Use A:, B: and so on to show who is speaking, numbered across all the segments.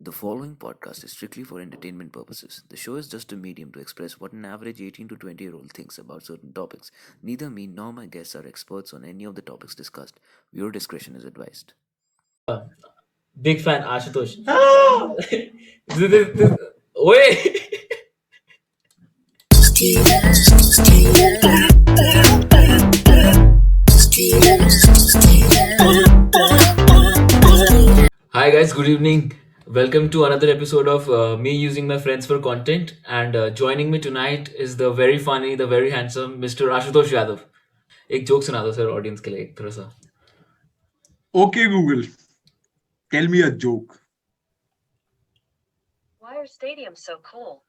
A: The following podcast is strictly for entertainment purposes. The show is just a medium to express what an average 18 to 20-year-old thinks about certain topics. Neither me nor my guests are experts on any of the topics discussed. Viewer discretion is advised.
B: Big fan Ashutosh. Oye! Hi guys, good evening. Welcome to another episode of me using my friends for content. And joining me tonight is the very funny, the very handsome Mr. Ashutosh Yadav. एक joke सुना दो sir audience के लिए थोड़ा सा.
C: Okay, Google, tell me a joke.
D: Why are stadiums so cool?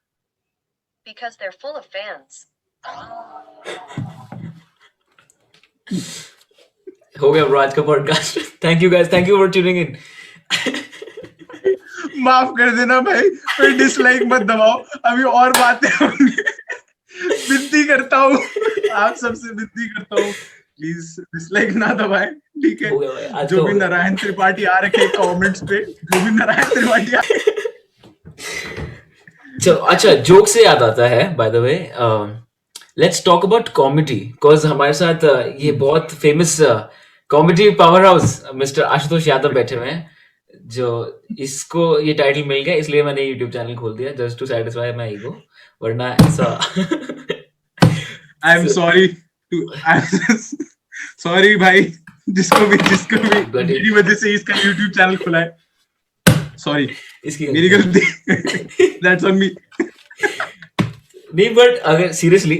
D: Because they're full of fans.
B: हो गया bro आज का podcast. Thank you guys, thank you for tuning in.
C: माफ कर देना भाई, फिर डिसलाइक मत दबाओ, अभी और बातें होंगी. विनती करता हूँ, आप सबसे विनती करता हूँ, प्लीज डिसलाइक ना दबाएं, ठीक
B: हो गया भाई,
C: है.
B: आज
C: जो
B: तो
C: भी
B: हो गया.
C: नारायण त्रिपाठी आ रखे कमेंट्स पे, जो भी नारायण त्रिपाठी
B: चलो अच्छा, जोक से याद आता है bye the way, let's talk about comedy because हमारे साथ ये बहुत famous comedy power house mister Ashutosh Yadav बैठे हुए हैं, जो इसको ये टाइटल मिल गया इसलिए मैंने यूट्यूब चैनल खोल दिया just to satisfy my ego, वरना ऐसा.
C: आई एम सॉरी सॉरी भाई, जिसको भी मेरी वजह से इसका यूट्यूब चैनल खुला है, सॉरी,
B: इसकी
C: मेरी गलती. That's on me.
B: नहीं बट अगर सीरियसली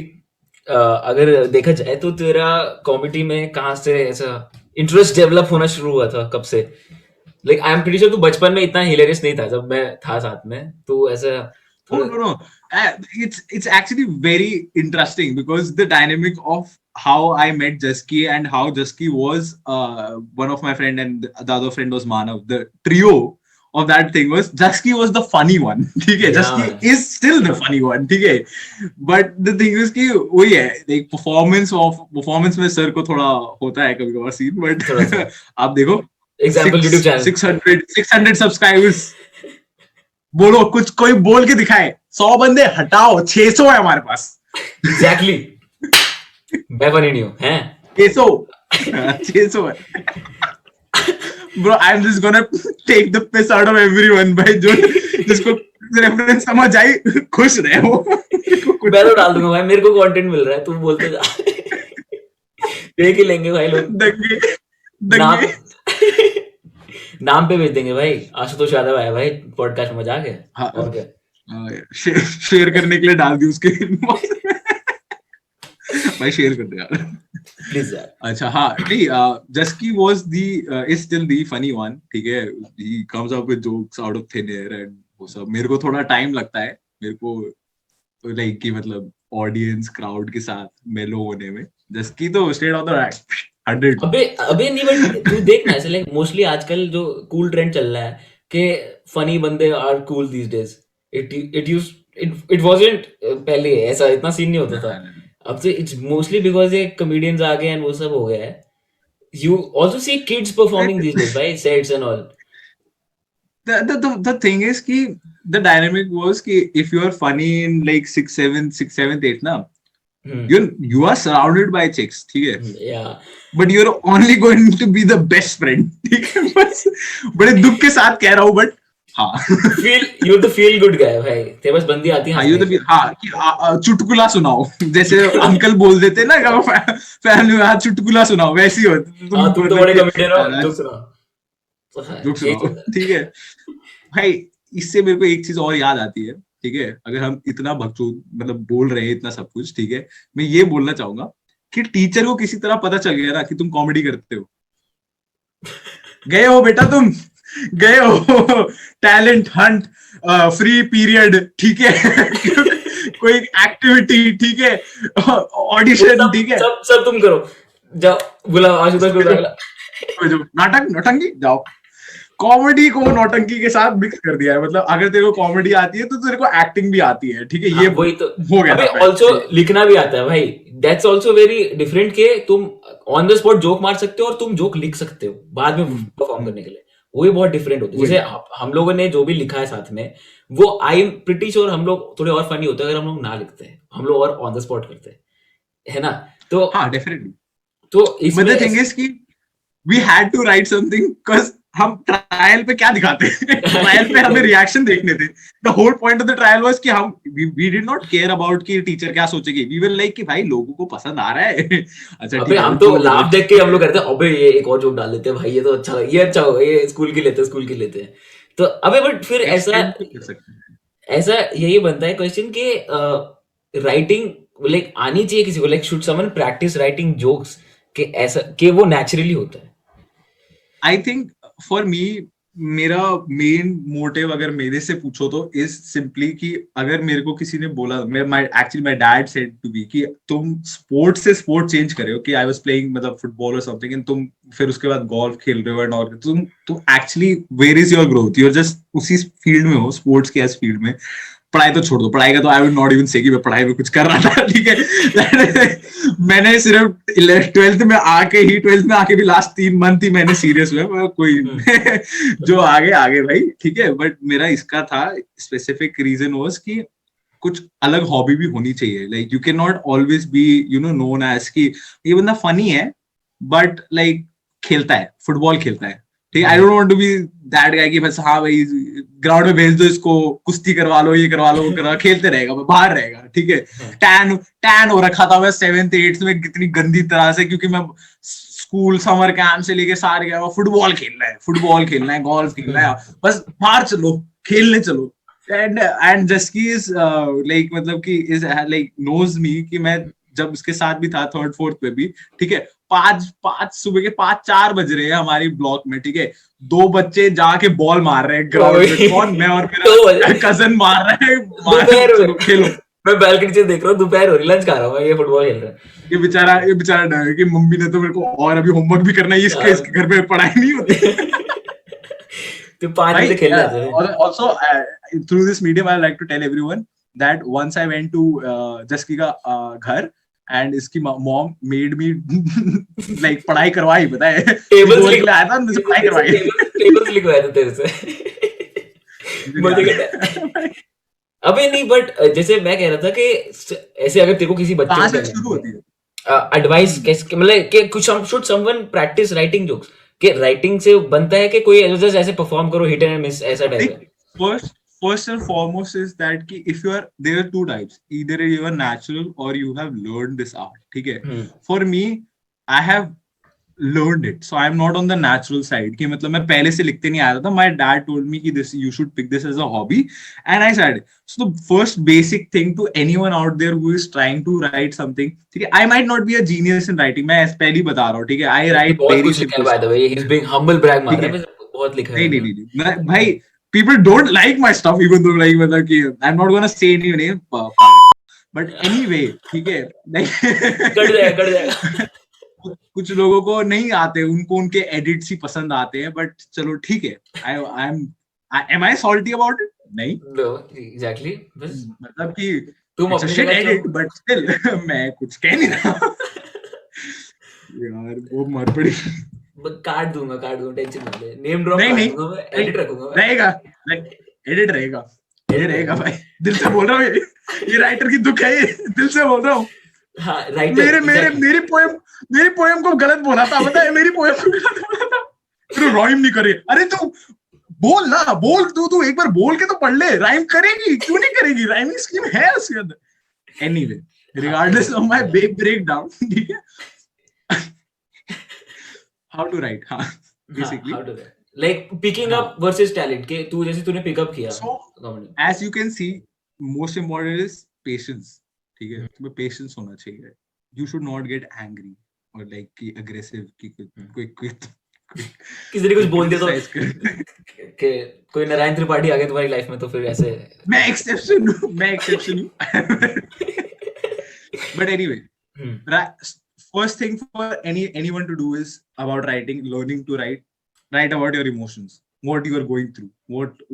B: अगर देखा जाए तो तेरा कॉमेडी में कहाँ से ऐसा इंटरेस्ट डेवलप होना शुरू हुआ था, कब से? Like I am pretty sure तू बचपन में इतना हिलेरियस नहीं था जब मैं था साथ में, तो ऐसा
C: No. It's actually very interesting because the dynamic of how I met Jaski and how Jaski was one of my friend and the other friend was Manav. The trio of that thing was Jaski was the funny one. ठीक है, Jaski is still the funny one. ठीक है, but the thing is कि वही है, like performance में sir को थोड़ा होता है कभी कभार सीन, but आप देखो
B: एग्जांपल यूट्यूब चैनल
C: 600 सब्सक्राइबर्स. बोलो कुछ, कोई बोल के दिखाए. 100 बंदे हटाओ, 600 है हमारे पास.
B: एग्जैक्टली. मैं बनी नहीं हूँ हैं
C: 600 है. Bro, I'm just gonna take the piss out of everyone भाई, जो जिसको रेफरेंस समझ आई खुश रहे हो.
B: मैं तो डाल दूंगा भाई, मेरे को कंटेंट मिल रहा है, तुम बोलते जा. देख ही लेंगे भाई लोग.
C: दंगे
B: नाम पे भेज देंगे भाई, आशुतोष यादव आया भाई पॉडकास्ट, मजाक है.
C: हाँ.
B: और क्या
C: शेयर करने के लिए डाल दी उसके भाई, शेयर कर दे यार
B: प्लीज यार.
C: अच्छा हाँ, नहीं, Jaski was is still the funny one. ठीक है, he comes up with jokes out of thin air and वो सब. मेरे को थोड़ा टाइम लगता है, मेरे को लाइक कि मतलब ऑडियंस क्राउड के साथ मेलो होने में. Jaski तो स्ट्रेट ऑफ द रैक 100.
B: अबे नहीं, बट तू देख ना, ऐसे लाइक मोस्टली आजकल जो कूल ट्रेंड चल रहा है कि फनी बंदे are cool these days. It wasn't पहले ऐसा इतना सीन नहीं होता था. अब तो इट्स मोस्टली बिकॉज ये कॉमेडियंस आ गए एंड वो सब हो गया है. You also see kids performing these days भाई, sets and all.
C: The thing is कि the dynamic was कि if you are funny in like 6th, 7th, 8th ना, you are surrounded by chicks, ठीक है,
B: Yeah.
C: but you're only going to be the best friend. ठीक है, बस बड़े दुख के साथ कह रहा हूँ, बट हाँ,
B: You're the feel good guy भाई. तेरे पास बंदी आती है
C: हाँ, you हाँ कि चुटकुला सुनाओ, जैसे अंकल बोल देते ना फैमिली में, चुटकुला सुनाओ, वैसी हो
B: तुम तो बड़े कॉमेडियन हो, जोक सुनाओ.
C: ठीक है भाई. इससे मेरे को एक चीज और याद आती है, ठीक है, अगर हम इतना बकचोद मतलब बोल रहे हैं इतना सब कुछ, ठीक है, मैं ये बोलना चाहूंगा कि टीचर को किसी तरह पता चल गया ना कि तुम कॉमेडी करते हो. गए हो बेटा, तुम गए हो टैलेंट हंट, फ्री पीरियड, ठीक है, कोई एक्टिविटी, ठीक है, ऑडिशन, ठीक है,
B: सब तुम करो, जाओ बुलाओ आशुतोष को,
C: जो नाटक नौटंकी, जाओ. कॉमेडी को नौटंकी के साथ मिक्स कर दिया है. मतलब अगर तेरे को कॉमेडी आती है तो तेरे को एक्टिंग भी आती है, ठीक है, ये
B: वही तो
C: हो गया.
B: अबे ऑल्सो लिखना भी आता है भाई. दैट्स ऑल्सो वेरी डिफरेंट के तुम ऑन द स्पॉट जोक मार सकते हो और तुम जोक लिख सकते हो बाद में परफॉर्म करने के लिए. वो ही बहुत डिफरेंट होते हैं। जैसे हम लोगों ने जो भी लिखा है साथ में, वो आई एम प्रिटी श्योर हम लोग थोड़े और फनी होते हैं अगर हम लोग ना लिखते हैं, हम लोग और ऑन द स्पॉट करते हैं, है ना? तो
C: हाँ, डेफिनेटली।
B: तो
C: But
B: इसमें
C: the thing is कि we had to write something because हम ट्रायल पे क्या दिखाते हैं? ट्रायल पे हमें रिएक्शन देखने थे. The whole point of the trial was कि हम we did not care about कि टीचर क्या सोचेगी. We were like कि भाई लोगों को पसंद आ रहा है. अच्छा ठीक
B: अबे
C: है,
B: हम तो
C: जो
B: लाभ देख के हम लोग करते हैं, अबे ये एक और जोक डाल देते हैं भाई, ये तो अच्छा लगा, ये अच्छा होगा, ये स्कूल के लेते हैं। तो अबे बट फिर ऐसा
C: extend भी कर सकते हैं.
B: ऐसा यही बनता है क्वेश्चन कि राइटिंग लाइक आनी चाहिए किसी को, like should someone practice writing jokes, कि ऐसा कि वो नेचुरली होता है?
C: I think for me मेरा मेन मोटिव अगर मेरे से पूछो तो इज सिंपली कि अगर मेरे को किसी ने बोला, my dad said to be कि तुम स्पोर्ट से स्पोर्ट चेंज कर रहे हो, कि आई वाज प्लेइंग मतलब फुटबॉल और समथिंग एंड तुम फिर उसके बाद गोल्फ खेल रहे हो एंड और तुम actually where is your growth, you are just उसी फील्ड में हो, स्पोर्ट्स के इस फील्ड में. पढ़ाई तो छोड़ दो, पढ़ाई का तो आई विल नॉट इवन से कि मैं पढ़ाई में कुछ कर रहा था, ठीक है. मैंने सिर्फ 12th में आके भी लास्ट 3 मंथ ही मैंने सीरियस हुआ, कोई जो आगे भाई, ठीक है. बट मेरा इसका था स्पेसिफिक रीजन वाज कि कुछ अलग हॉबी भी होनी चाहिए. Like you can not always be known as कि ये बंदा फनी है बट लाइक खेलता है, फुटबॉल खेलता है, ठीक है. I don't want to be that guy कि बस हाँ भाई ग्राउंड में भेज दो इसको, कुश्ती करवा लो, ये करवा लो, वो करवा, खेलते रहेगा, बाहर रहेगा, ठीक है. टैन हो रखा था मैं 7th 8th में कितनी गंदी तरह से, क्योंकि मैं स्कूल समर कैंप से लेके सारे गया, फुटबॉल खेलना है, गोल्फ खेलना है, बस बाहर चलो, खेलने चलो. एंड जस्की इज लाइक मतलब कि इज लाइक नोज मी कि मैं जब उसके साथ भी था 3rd 4th में भी, ठीक है. 5 सुबह के 4 बज रहे हैं हमारी ब्लॉक में, ठीक है. 2 बच्चे जाके बॉल मार रहे हैं ग्राउंड में, कौन? मैं और मेरा कजन मार रहे हैं, चलो खेलो.
B: मैं बैल्कनी से देख रहा हूँ, दोपहर हो रही, लंच खा रहा हूँ, ये फुटबॉल खेल रहा है.
C: ये बेचारा डर है कि मम्मी ने तो मेरे को और अभी होमवर्क भी करना है, इसके घर में पढ़ाई नहीं होती.
B: तो 5 बजे खेल जाते हैं.
C: Also, through this medium, I like to tell everyone that once I went to Jaski का घर and इसकी mom made me like पढ़ाई करवाई, पता है.
B: टेबल्स
C: बोल के आया था, मुझे पढ़ाई करवाई.
B: टेबल्स लिखवाए थे तेरे से. मुझे कहता अबे नहीं, बट जैसे मैं कह रहा था कि ऐसे अगर तेरे को किसी बच्चे
C: कहाँ से शुरू होती है
B: एडवाइस कैसे, मतलब कि कुछ should someone practice writing jokes, कि राइटिंग से बनता है कि कोई ऐसे परफॉर्म करो, हिट एंड मिस, ऐसा टाइप है?
C: First and foremost is that कि if you are, there are 2 types, either you are natural or you have learned this art, ठीक है. For me, I have learned it, so I am not on the natural side कि मतलब मैं पहले से लिखते नहीं आ रहा था. My dad told me कि this you should pick this as a hobby and I said, so the first basic thing to anyone out there who is trying to write something, ठीक है. I might not be a genius in writing, मैं पहले ही बता रहा हूँ, ठीक है. I write very simple.
B: By the way, he's being humble brag मार रहा है, बहुत लिखा है.
C: नहीं भाई, people don't like my stuff even though like मतलब कि I'm not gonna say any name, but anyway, ठीक है.
B: कट जाएगा.
C: कुछ लोगों को नहीं आते, उनको उनके एडिट्स ही पसंद आते हैं, बट चलो ठीक है. am I salty about it? नहीं.
B: No, exactly. बस
C: मतलब कि
B: तुम
C: it's a shit edit, but still मैं कुछ कह नहीं रहा. यार वो मर पड़ी.
B: काट दूंगा, टेंशन मत ले. नेम ड्रॉप
C: नहीं
B: एडिट रखूंगा,
C: रहेगा एडिट रहेगा भाई. दिल से बोल रहा हूँ, ये राइटर की दुख है, ये दिल से बोल रहा हूँ.
B: हाँ, राइटर
C: मेरी पोएम को गलत बोला था, पता है. मेरी पोएम को गलत बोला था. फिर राइम नहीं करे. अरे तू बोल ना, बोल तू एक बार बोल के तो पढ़ ले. राइम करेगी, क्यों नहीं करेगी? राइमिंग स्कीम है उसके अंदर. Anyway, regardless of my breakdown, ठीक है. How to write, हाँ, basically.
B: How to write. Like picking up versus talent, के तू जैसे तूने pick up किया.
C: So, as you can see, most important is patience, ठीक है. तुम्हें patience होना चाहिए. You should not get angry or like कि aggressive कि कोई
B: किसी ने कुछ बोल दिया तो कि कोई नारायण त्रिपाठी आ गया तुम्हारी लाइफ में, तो फिर ऐसे
C: मैं exception हूँ. But anyway, first thing for anyone to do is about writing, learning to write about your emotions, what you are going through,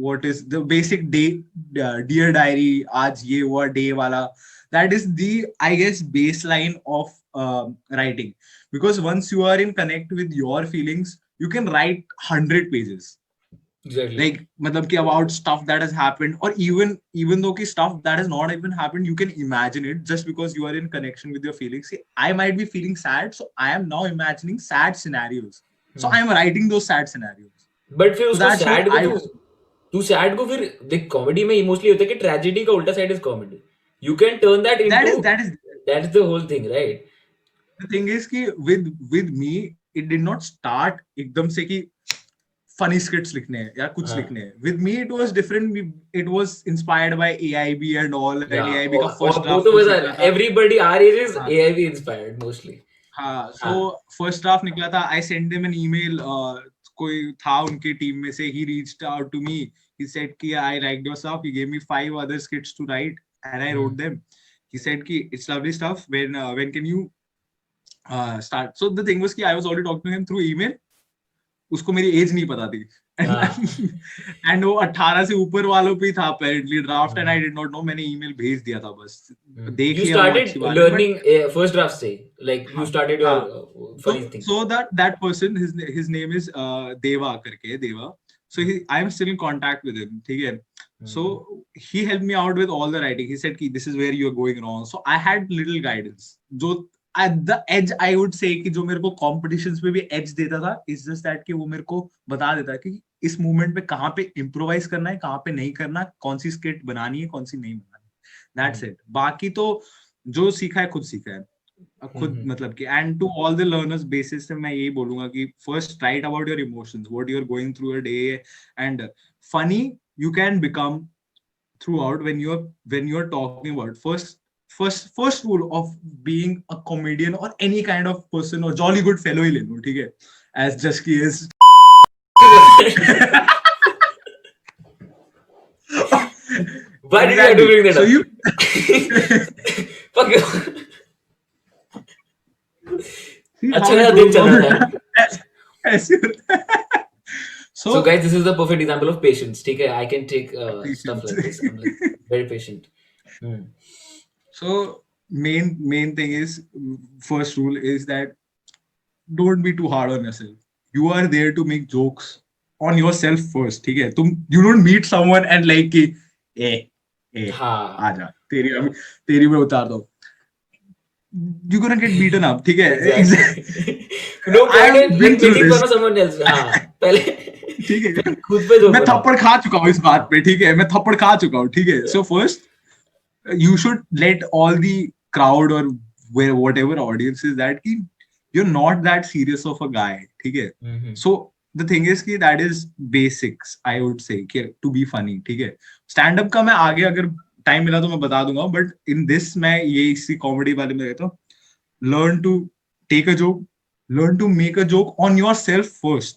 C: what is the basic dear diary, aaj ye hua day wala. That is the, I guess, baseline of writing, because once you are in connect with your feelings, you can write 100 pages,
B: Exactly.
C: like matlab ki about stuff that has happened, or even though ki stuff that has not even happened, you can imagine it just because you are in connection with your feelings. See, I might be feeling sad, so I am now imagining sad scenarios, so I am writing those sad scenarios.
B: But फिर
C: So
B: उसको
C: that's what
B: sad को
C: I
B: तू sad को फिर देख, comedy में emotionally होता है कि ट्रेजेडी का उल्टा side is comedy. You can turn that
C: that
B: into,
C: is that is
B: that is the whole thing, right?
C: the thing is ki with me it did not start एकदम से कि funny skits लिखने हैं या कुछ
B: हाँ.
C: लिखने हैं. With me it was different. It was inspired by AIB and all, and
B: Yeah,
C: AIB का
B: और
C: first
B: वो
C: draft
B: तो
C: कुछ
B: वैसा
C: निकला था.
B: everybody our age is
C: हाँ.
B: AIV inspired mostly.
C: हाँ, so
B: हाँ.
C: first draft निकला था. I sent them an email. कोई था उनके टीम में से. He reached out to me. He said कि I liked your stuff. He gave me 5 other skits to write, and I wrote them. He said कि it's lovely stuff. When can you start? So the thing was कि I was already talking to him through email. उसको मेरी as नहीं पता थी. And वो 18 से ऊपर वालों पे ही था apparently draft, and I did not know. मैंने ईमेल भेज दिया था बस. देख
B: You
C: लिया वो
B: started
C: अच्छी बात है,
B: learning first draft से, like you started your funny thing.
C: so that person, his name is Deva करके, Deva. So I am still in contact with him. ठीक है. So he helped me out with all the writing. He said कि this is where you are going wrong. So I had little guidance. जो at the edge I would say कि जो मेरे को competitions में भी edge देता था, is just that कि वो मेरे को बता देता कि इस movement पे कहाँ पे improvise करना है, कहाँ पे नहीं करना, कौन सी skit बनानी है, कौन सी नहीं बनानी. That's it. बाकी तो जो सीखा है खुद सीखा है. खुद मतलब कि, and to all the learners basis से मैं यही बोलूंगा कि first write about your emotions, what you're going through a day, and funny you can become throughout when you're talking about first rule of being a comedian or any kind of person or jolly good fellow ही ले लो, ठीक है, as Jaski is.
B: Why did you have to bring that
C: So
B: up?
C: you
B: Fuck you.
C: see
B: अच्छा
C: how
B: मेरा
C: it
B: दिन
C: goes
B: चल
C: on.
B: रहा था.
C: ऐसे होता है.
B: So guys, this is the perfect example of patience. ठीक है, I can take stuff
C: Patience.
B: like this. I'm like very patient.
C: So main thing is, first rule is that don't be too hard on yourself. You are there to make jokes on yourself first. ठीक है. You don't meet someone and like कि
B: हाँ.
C: आजा तेरी में उतार दो. You're gonna get beaten up. ठीक है.
B: Exactly. No
C: I
B: point
C: have
B: in
C: been
B: like
C: through
B: making
C: this.
B: fun of someone else. हाँ. पहले
C: ठीक है.
B: खुद पे जोक
C: मैं
B: बनाओ.
C: थप्पड़ खा चुका हूँ इस बात पे. ठीक है. मैं थप्पड़ खा चुका हूँ. ठीक है. So first you should let all the crowd or whatever audience is that you're not that serious of a guy. ठीक है. So the thing is कि that is basics I would say कि to be funny. ठीक है. Stand up का मैं आगे अगर टाइम मिला तो मैं बता दूंगा, बट इन दिस मैं ये इसी कॉमेडी वाले में रहता हूँ. Learn to take a joke, learn to make a joke on yourself first.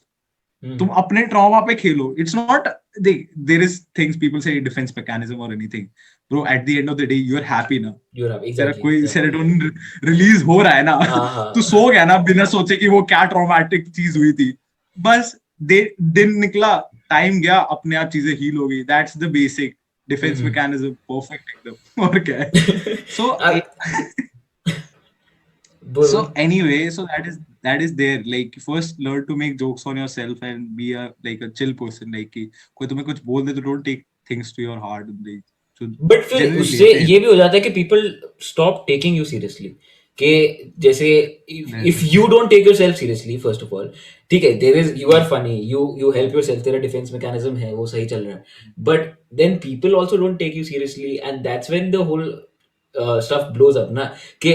C: तुम अपने ट्रॉमा पे खेलो. It's not there is things people say defence mechanism और anything. Bro at the end of the day you are happy ना. तेरा कोई serotonin release हो रहा है ना. तू सो गया ना बिना सोचे कि वो क्या ट्रॉमेटिक चीज हुई थी. बस दिन निकला, टाइम गया, अपने आप चीजें हील हो गई. That's the basic defence mechanism. Perfect एकदम. और क्या है. So anyway, so that is there. Like first learn to make jokes on yourself and be a chill person. Like कि कोई तुम्हें कुछ बोल दे तो don't take things to your heart. Like, so
B: but फिर उससे ये भी हो जाता है कि people stop taking you seriously. कि जैसे if you don't take yourself seriously, first of all, ठीक है, there is, you are funny, you help yourself, तेरा defense mechanism है, वो सही चल रहा है, but then people also don't take you seriously, and that's when the whole stuff blows up ना. कि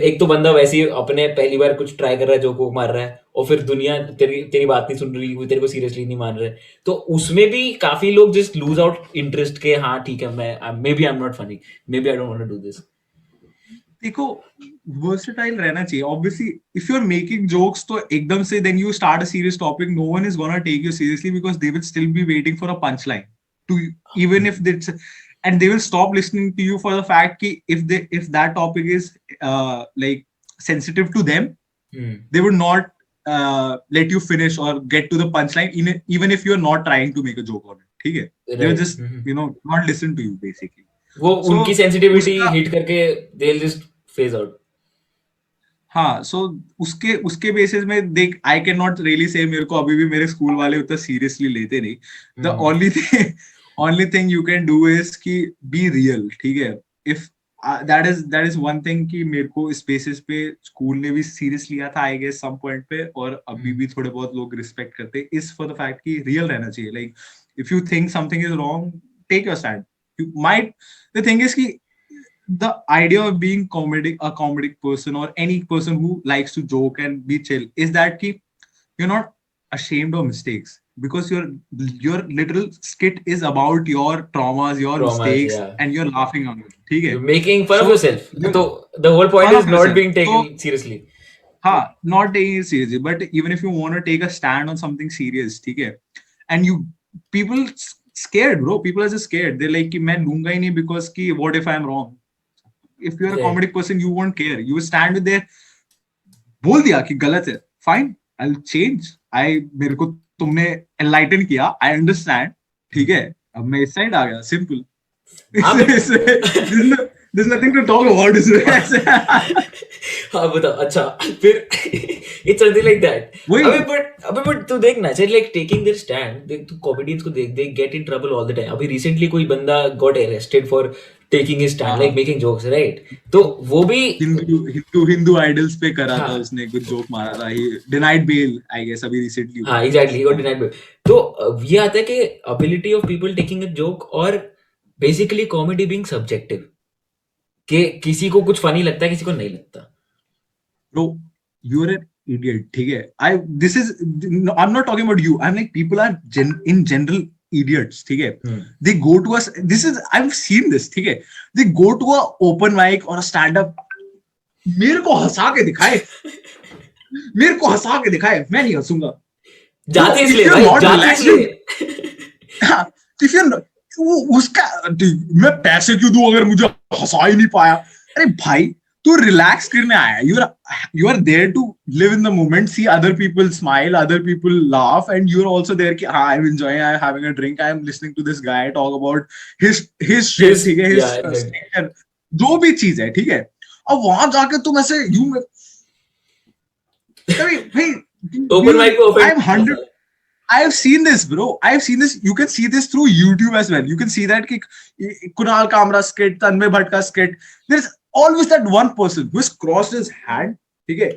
B: एक तो बंदा वैसे ही अपने पहली बार कुछ ट्राई कर रहा है, जोक वो मार रहा है, और फिर दुनिया तेरी बात नहीं सुन रही, वो तेरे को सीरियसली नहीं मान रहे, तो उसमें भी काफी लोग जस्ट लूज आउट इंटरेस्ट के. हाँ ठीक है, मैं maybe I am not funny, maybe I don't want to do this.
C: देखो वर्सेटाइल रहना चाहिए. Obviously if you are making jokes तो एकदम से then you start a serious topic, no one is gonna take you seriously because they will still be waiting for a punch line to, even if it's, and they will stop listening to you for the fact ki if that topic is like sensitive to them, they would not let you finish or get to the punchline, even if you're not trying to make a joke on it. ठीक है. They will just not listen to you basically.
B: वो उनकी sensitivity hit करके they'll just phase out.
C: हाँ, सो उसके basis में देख, I can not really say मेरे को अभी भी मेरे स्कूल वाले उतना सीरियसली लेते नहीं. The only thing you can do is कि बी रियल. ठीक है. If that is one thing कि मेरे को इस बेसिस पे स्कूल ने भी सीरियस लिया था आई गेस सम पॉइंट पे, और अभी भी थोड़े बहुत लोग रिस्पेक्ट करते इस फॉर द फैक्ट कि रियल रहना चाहिए. Like if you think something is wrong, take your stand. You might, the thing is कि the idea of being a comedic person or any person who likes to joke and be chill is that ki you're not ashamed of mistakes, because your literal skit is about your traumas, your mistakes,
B: yeah.
C: and you're laughing on it. ठीक है.
B: You're making fun of
C: So,
B: yourself.
C: you're-
B: So the whole point
C: fun
B: is
C: of
B: not
C: yourself.
B: being taken seriously.
C: हाँ, not taking it seriously, but even if you want to take a stand on something serious, ठीक है, and people scared, bro. People are just scared. They're like कि मैं लूंगा ही नहीं because कि what if I'm wrong? If you're a comedic person, you won't care. You will stand with there. बोल दिया कि गलत है, fine, I'll change. मेरे को तुमने enlighten किया, I understand. ठीक है, अब मैं इस साइड आ गया. Simple. There's nothing to talk about.
B: हाँ बताओ. अच्छा फिर it's something like that. अबे but तू देख ना, say like taking their stand. देख तू comedians को देख, they get in trouble all the time. अभी recently कोई बंदा got arrested for taking his stand, like making jokes, right? तो वो भी
C: हिंदू आइडल्स पे करा था उसने, कुछ जोक मारा था. He denied bail, I guess, अभी recently.
B: हाँ exactly, he got denied bail. तो ये आता है कि ability of people taking a joke और basically comedy being subjective. कि किसी को कुछ फनी लगता है, किसी को नहीं लगता.
C: Bro, you're an idiot. ठीक है. I'm not talking about you. I'm like, people are in general idiots. ठीक है. They go to us. I've seen this. ठीक है. They go to a open mic or a stand up. मेरे को हंसा के दिखाए. मैं नहीं हंसूंगा.
B: जाते इसलिए भाई, जाते इसलिए.
C: If you're not, उसका मैं पैसे क्यों दूं अगर मुझे हंसा ही नहीं पाया. अरे भाई, तू रिलैक्स करने आया. You are there to live in the moment, see other people smile, other people laugh, and you're also there कि हाँ, I'm enjoying, I'm having a drink, I'm listening to this guy talk about his shit. ठीक है, his जो भी चीज है. ठीक है. अब वहां जाके तुम ऐसे भाई
B: open mic पे
C: I've seen this, bro. I've seen this. You can see this through YouTube as well. You can see that कि Kunal Kamra skit, Tanmay Bhatt का skit. There's always that one person who has crossed his hand. ठीक है.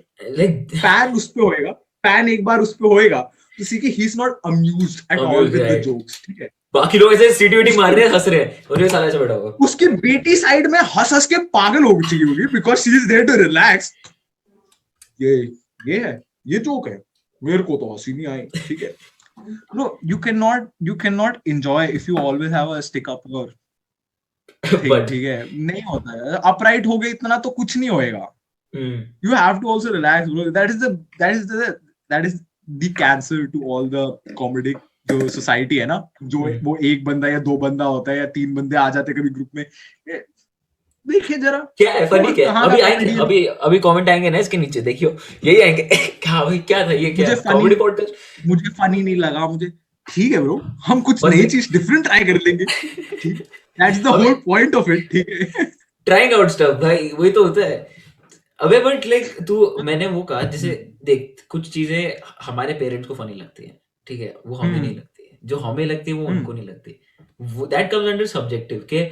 C: Fan उस पे होएगा. Fan एक बार उस पे होएगा. तो see कि he's not amused at all with the jokes. ठीक है.
B: बाकी लोग ऐसे सीटी मार रहे हैं, हंस रहे हैं, और ये साला ऐसे बैठा होगा.
C: उसकी बेटी साइड में हंस के पागल हो चुकी होगी because she is there to relax. ये है, ये जोक है. मेरे को तो हंसी नहीं आई. ठीक है. No, you cannot enjoy if you always have a stick up or ठीक है. नहीं होता है. Upright हो गए इतना तो कुछ नहीं होएगा. You have to also relax, bro. That is the cancer to all the comedic जो society है ना, जो वो एक बंदा या दो बंदा होता है या तीन बंदे आ जाते कभी ग्रुप में. देखिए जरा
B: क्या है फनी, क्या अभी आएंगे, अभी कमेंट आएंगे ना इसके नीचे, देखियो यही आएंगे. क्या भाई, क्या था ये, क्या कॉमेडी पॉडकास्ट,
C: मुझे फनी नहीं लगा मुझे. ठीक है ब्रो, हम कुछ नई चीज डिफरेंट ट्राई कर लेंगे. ठीक है, that's the whole point of it. ठीक है,
B: ट्राइंग आउट स्टफ भाई, वही तो होता है. अबे बट लाइक तू, मैंने वो कहा जैसे देख, कुछ चीजें हमारे पेरेंट्स को फनी लगती है, ठीक है, वो हमें नहीं लगती है. जो हमें लगती है वो उनको नहीं लगती. That comes under subjective. के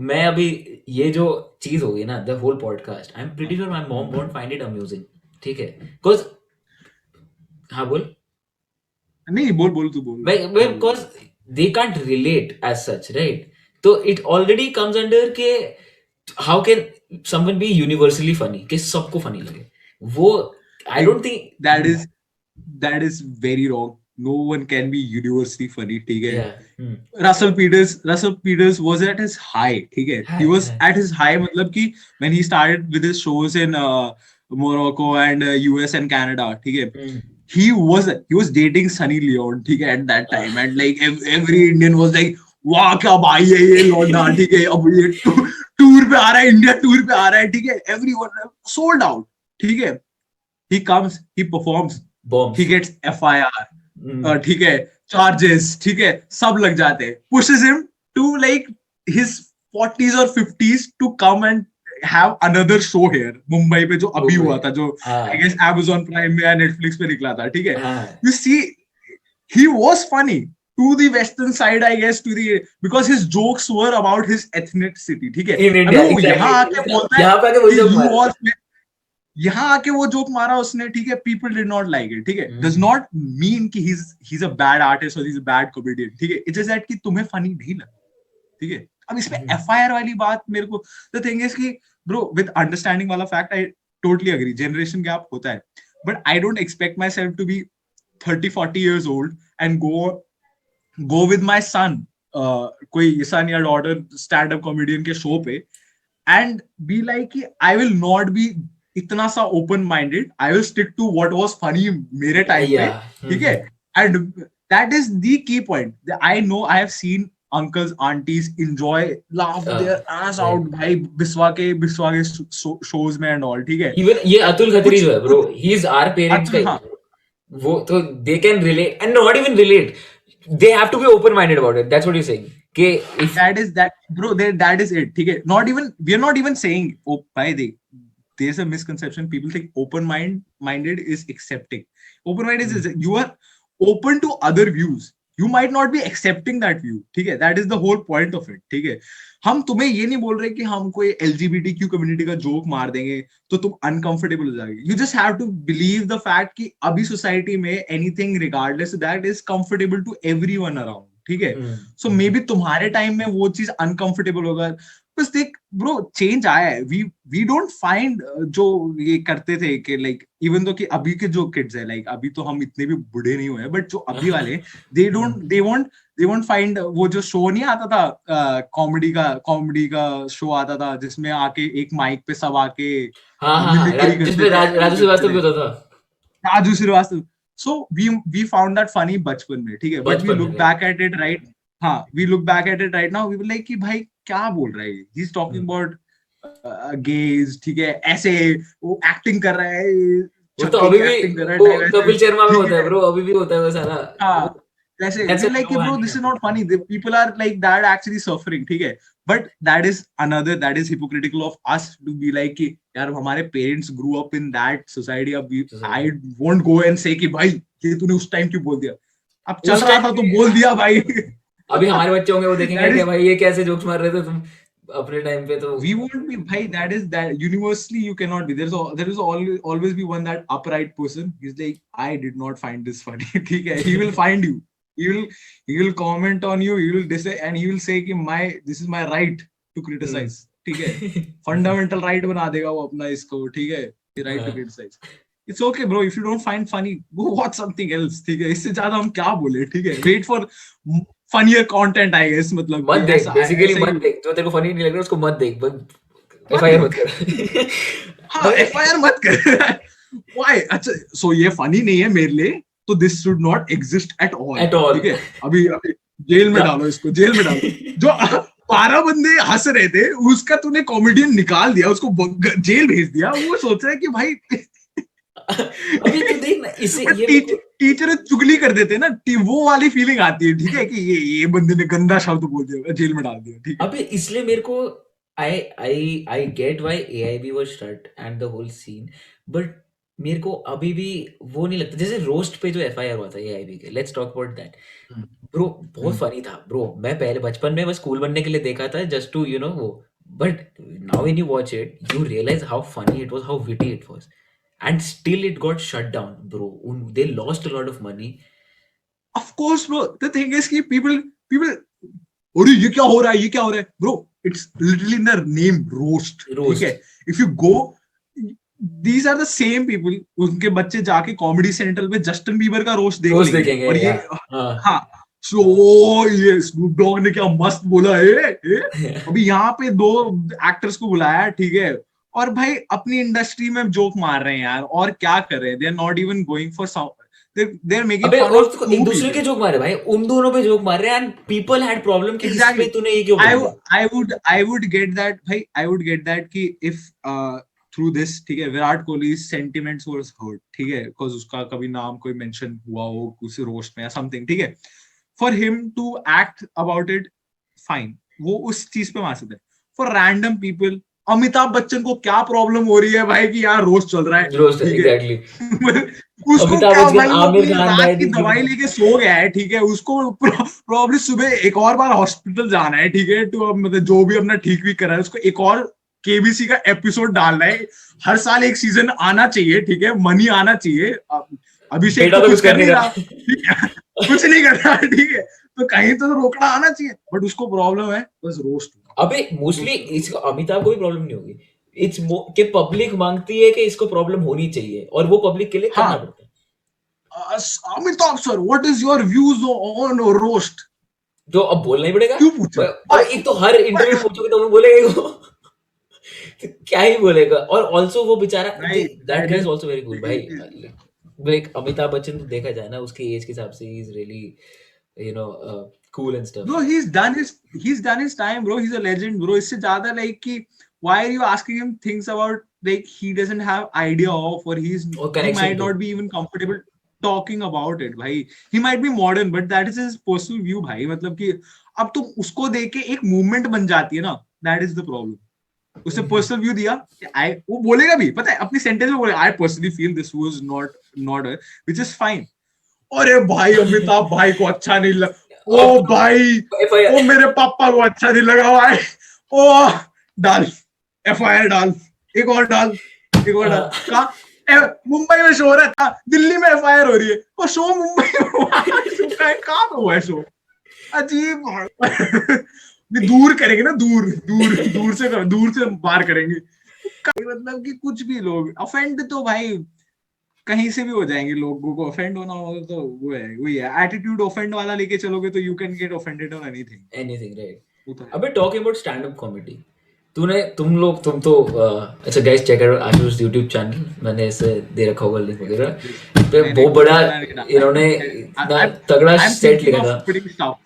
B: मैं अभी ये जो चीज होगी ना, the whole podcast, I am pretty sure my mom won't find it amusing. ठीक है, बिकॉज हाँ बोल.
C: नहीं बोल तू बोल.
B: Because they can't relate as such, right? तो इट ऑलरेडी कम्स अंडर के how can someone be universally funny, कि सबको फनी लगे. वो I don't think
C: that is very wrong. No one can be universally funny. ठीक है. Russell Peters was at his high. ठीक है. He was at his high, मतलब कि when he started with his shows in Morocco and US and Canada. ठीक है. He was dating Sunny Leone. ठीक है, at that time, and like every Indian was like, वाह क्या भाई है ये लौंडा. ठीक है, अब ये टूर पे आ रहा है, इंडिया टूर पे आ रहा है. ठीक है, everyone sold out. ठीक है. He comes, he performs, he gets FIR. ठीक है, charges. ठीक है, सब लग जाते हैं. Pushes him to like his 40s or 50s to come and have another show here Mumbai पे जो अभी
B: मुंबई।
C: हुआ था, जो
B: हाँ।
C: I guess Amazon Prime में या Netflix पे निकला था, ठीक है.
B: हाँ।
C: You see, he was funny to the western side, I guess, because his jokes were about his ethnicity, ठीक है.
B: In India,
C: अभी वो
B: exactly.
C: यहाँ आके बोलता है
B: यहाँ पे आके वही
C: कि
B: joke
C: you
B: मारा।
C: all, यहाँ आके वो जोक मारा उसने, ठीक है. People did not like it, ठीक है.
B: हम्म।
C: डज नॉट मीन कि he's a bad artist or he's a bad comedian, ठीक है. इट्स जस्ट दैट कि तुम्हें फनी नहीं लगा, ठीक है. अब इसमें
B: हम्म।
C: एफआईआर वाली बात मेरे को, द थिंग इज कि ब्रो, विद अंडरस्टैंडिंग वाला fact, I totally agree, generation gap होता है, but I don't expect myself to be 30-40 years old and go with my son, कोई son या daughter stand up comedian के show पे, and be like कि I will not be इतना सा open minded, I will stick to what was funny मेरे time पे,
B: Yeah.
C: ठीक है. And that is the key point. I know I have seen uncles, aunties enjoy, laugh their ass
B: right.
C: out भाई बिस्वा के shows में and all, ठीक है.
B: Even ये अतुल खत्री
C: कुछ-
B: जो है bro, he is our parents
C: Atul,
B: का
C: हाँ.
B: वो तो they can relate and not even relate, they have to be open minded about it. That's what you're saying कि if
C: that is that, bro, that is it, ठीक है. Not even, we are not even saying, oh भाई देख, there's a misconception, people think minded is accepting. Open minded is you are open to other views, you might not be accepting that view, ठीक है. that is the whole point of it, ठीक है. हम तुम्हें ये नहीं बोल रहे कि हम कोई LGBTQ कम्युनिटी का जोक मार देंगे तो तुम अनकंफर्टेबल हो जाओगे. You just have to believe the fact कि अभी सोसाइटी में anything regardless that is comfortable to everyone around, ठीक है. सो मे बी तुम्हारे टाइम में वो चीज अनकंफर्टेबल होगा. बस देख ब्रो, चेंज आया है. वी डोंट फाइंड जो ये करते थे कि लाइक, इवन दो कि अभी के जो किड्स है, लाइक अभी तो हम इतने भी बूढ़े नहीं हुए, बट जो अभी वाले, दे वोंट फाइंड वो जो शो नहीं आता था, कॉमेडी का शो आता था जिसमें आके एक माइक पे सब आके
B: हाँ
C: मिमिक्री करते
B: जिसमें
C: थे,
B: राजू श्रीवास्तव भी होता था.
C: राजू श्रीवास्तव. सो we found that funny बचपन में, ठीक है. बट वी
B: बचपन
C: लुक
B: में,
C: बैक एट इट राइट, हाँ, we look back at it right now, we were like कि भाई क्या बोल रहा है ये, he's talking about gays, ठीक है. ऐसे वो एक्टिंग कर रहा है,
B: वो तो अभी भी
C: acting कर रहा है,
B: वो
C: diverse,
B: कपिल शर्मा में
C: ठीक
B: होता है ब्रो, अभी भी होता है वो सारा.
C: हाँ, ऐसे
B: That's
C: we're
B: a
C: like कि
B: new
C: bro,
B: one.
C: this is not funny, the people are like that actually suffering, ठीक है. But that is hypocritical of us to be like कि यार हमारे parents grew up in that society, अब I won't go and say कि भाई ये तूने उस टाइम क्यों बोल दिया, अब चल
B: उस
C: रहा
B: time
C: था तो बोल दिया भाई.
B: अभी हमारे बच्चे होंगे वो देखेंगे
C: That is-
B: कि भाई ये कैसे जोक्स मार रहे थे तुम अपने टाइम पे. तो
C: we won't be bhai, that universally you cannot be, there is always be one that upright person, he's like I did not find this funny, theek hai. He will find you, he will comment on you, he will say, and he will say कि this is my right to criticize, theek hai. Fundamental right बना देगा वो अपना इसको, ठीक है, right to criticize. It's okay bro, if you don't find funny, go watch something else, ठीक है. इससे ज्यादा हम क्या बोले, ठीक है. wait for funnier content, I guess, मतलब
B: मत देख, बेसिकली
C: ऐसा
B: मत
C: ही-
B: देख, जो तेरे को फनी नहीं लग रहा उसको मत देख, बस एफआईआर मत कर.
C: हाँ, एफआईआर मत कर. Why? अच्छा, so ये फनी नहीं है मेरे लिए, तो this should not exist at all.
B: At all.
C: ठीक है. अभी जेल में डालो इसको, जेल में डालो. जो 12 बंदे हंस रहे थे, उसका तूने कॉमेडियन निकाल दिया, उसको जेल भेज दिया. वो सोच रहा है कि भाई
B: अभी तो देख ना इससे ये
C: टीचर चुगली कर देते ना, वो वाली फीलिंग आती है, ठीक है, कि ये बंदे ने गंदा शब्द बोल दिया, जेल में डाल दिया, ठीक है.
B: अबे इसलिए मेरे को I get why AIB was shut and the whole scene, but मेरे को अभी भी वो नहीं लगता. जैसे रोस्ट पे जो एफआईआर हुआ था AIB के, let's talk about that bro, बहुत फनी था ब्रो. मैं पहले बचपन में बस कूल बनने के लिए देखा था, जस्ट टू यू नो वो, but now when you watch it you realise how funny it was, how witty it was, and still it got shut down bro. They lost a lot of money.
C: Of course bro, the thing is कि people अरे ये क्या हो रहा है, ये क्या हो रहा है bro, it's literally in the name, roast, ठीक है. if you go, these are the same people, उनके बच्चे जाके कॉमेडी सेंट्रल पे जस्टिन बीबर का रोस्ट देखेंगे, और ये हाँ, so ये स्नूप डॉग ने क्या मस्त बोला है. अभी यहाँ पे 2 एक्टर्स को बुलाया, ठीक है, और भाई अपनी इंडस्ट्री में जोक मार रहे हैं यार, और क्या कर रहे हैं. They are not even going for they are making fun of two
B: एक दूसरे
C: people.
B: के जोक मारे भाई, उन दोनों पे जोक मार रहे हैं, and people had problem कि
C: Exactly.
B: इसमें तूने ये क्यों बोला.
C: I would get that भाई, I would get that कि if through this, ठीक है, विराट कोहली's sentiments was hurt, ठीक है, because उसका कभी नाम कोई mention हुआ हो किसी रोस्ट में या something, ठीक है, for him to act about it, fine, वो उस चीज पे मार सकते हैं. For random people Amitabh Bachchan को क्या प्रॉब्लम हो रही है भाई कि यार रोस्ट चल रहा है,
B: रोस्ट
C: ठीक है?
B: एग्जैक्टली।
C: उसको
B: अमिताभ
C: क्या
B: बच्चन
C: भाई, वो
B: आमिर
C: अपनी
B: खान
C: रात
B: भाई
C: की दवाई लेके सो गया है, ठीक है? उसको प्रॉब्लम सुबह एक और बार हॉस्पिटल जाना है, ठीक है? तो अब मतलब जो भी अपना ठीक भी कर रहा है, उसको एक और केबीसी का एपिसोड डालना है। हर साल एक सीजन आना चाहिए, ठीक है? मनी आना चाहिए। अभिषेक
B: बेटा
C: तो
B: तो
C: कुछ
B: कुछ कर
C: कर
B: नहीं
C: नहीं रहा,
B: रहा।
C: ठीक है? कुछ नहीं कर रहा, ठीक है? तो कहीं तो रोकना आना चाहिए, बट उसको प्रॉब्लम है बस रोस्ट।
B: अबे मोस्टली इसको अमिताभ को भी प्रॉब्लम नहीं होगी, इट्स कि पब्लिक मांगती है कि इसको प्रॉब्लम होनी चाहिए और वो पब्लिक के लिए करना
C: हाँ,
B: पड़ता है।
C: Amitabh sir, what is your views on roast?
B: जो अब बोलना ही पड़ेगा।
C: क्यों पूछे?
B: अब एक तो हर इंटरव्यू में पूछोगे तो वो बोलेगा ही वो। तो क्या ही बोलेगा। और ऑल्सो वो बेचारा,
C: भाई
B: that guys also very good भाई। लाइक अमिताभ बच्चन तो देखा जाए ना उसके एज के हिसाब से, he is really you know cool and stuff.
C: bro, he's done his time, bro. He's a legend, bro. इससे ज्यादा like कि why are you asking him things about like he doesn't have idea of, or
B: और
C: he
B: connection
C: might
B: तो
C: not be even comfortable talking about it, भाई. He might be modern, but that is his personal view, भाई. मतलब कि अब तुम उसको देख के एक मूवमेंट बन जाती है ना, that is the problem. उससे पर्सनल व्यू दिया, आई वो बोलेगा भी, पता है, अपनी सेंटेंस में बोलेगा, I personally feel this was not which is fine. अरे भाई अमिताभ भाई को अच्छा नहीं लगा, ओ भाई, ओ
B: FIR
C: मेरे पापा को अच्छा नहीं लगा भाई, ओ डाल एफआईआर डाल, एक और डाल, एक और डाल. कहा मुंबई में शो हो रहा था, दिल्ली में एफआईआर हो रही है, वो शो मुंबई में हुआ है, कहाँ पे हुआ है शो? अजीब. दूर करेंगे ना, दूर दूर दूर से बाहर करेंगे. मतलब कि कुछ भी लोग अफेंड तो भाई कहीं से भी हो जाएंगे. लोगों को अफेंड होना हो तो वो है, वही है एटीट्यूड. ऑफेंड वाला लेके चलोगे तो you can get offended on anything.
B: Anything right.
C: वो तो है.
B: अबे talking about stand up comedy, तुम तो अच्छा guys check out आशुष YouTube channel, मैंने इसे दे रखा होगा लिंक वगैरह पे।
C: नहीं,
B: बहुत बड़ा
C: मैंने नहीं डाला.
B: इन्होंने इतना तगड़ा
C: आई एम
B: सेट
C: थिंकिंग
B: लिखा था।
C: Of putting stuff.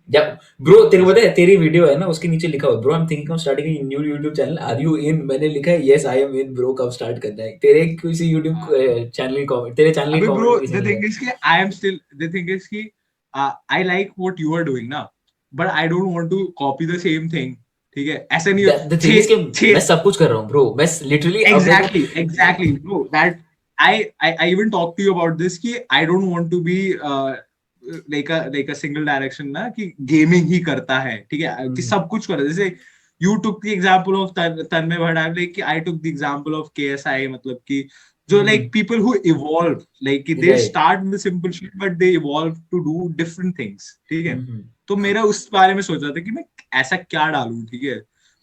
B: या ब्रो तेरे को पता है तेरी वीडियो है ना उसके नीचे लिखा हुआ bro I am thinking of starting a new YouTube channel, are you in? मैंने लिखा है yes I am in bro, कब स्टार्ट करना है? तेरे किसी YouTube चैनल की कमेंट, तेरे चैनल की
C: अबे
B: कमेंट
C: ब्रो,
B: में किसी
C: द
B: ने
C: थिंग
B: लिखा
C: इज कि I am still, the thing is कि I like what you are doing ना, but I don't want to copy the same thing. ठीक है, ऐसे नहीं.
B: द थिंग इज कि मैं सब कुछ कर रहा हूँ ब्रो, मैं literally
C: exactly bro, that I even talked to you about this कि I don't want to be like a single direction ना, कि गेमिंग ही करता है, ठीक है, कि सब कुछ कर. जैसे you took the example of Tanmay Bhatt, I'm like I took the example of KSI. मतलब कि जो like people who evolve, like कि they
B: Right.
C: start with simple shit but they evolve to do different things. ठीक है, तो मेरा उस बारे में सोच रहा था कि मैं ऐसा क्या डालूं, ठीक है,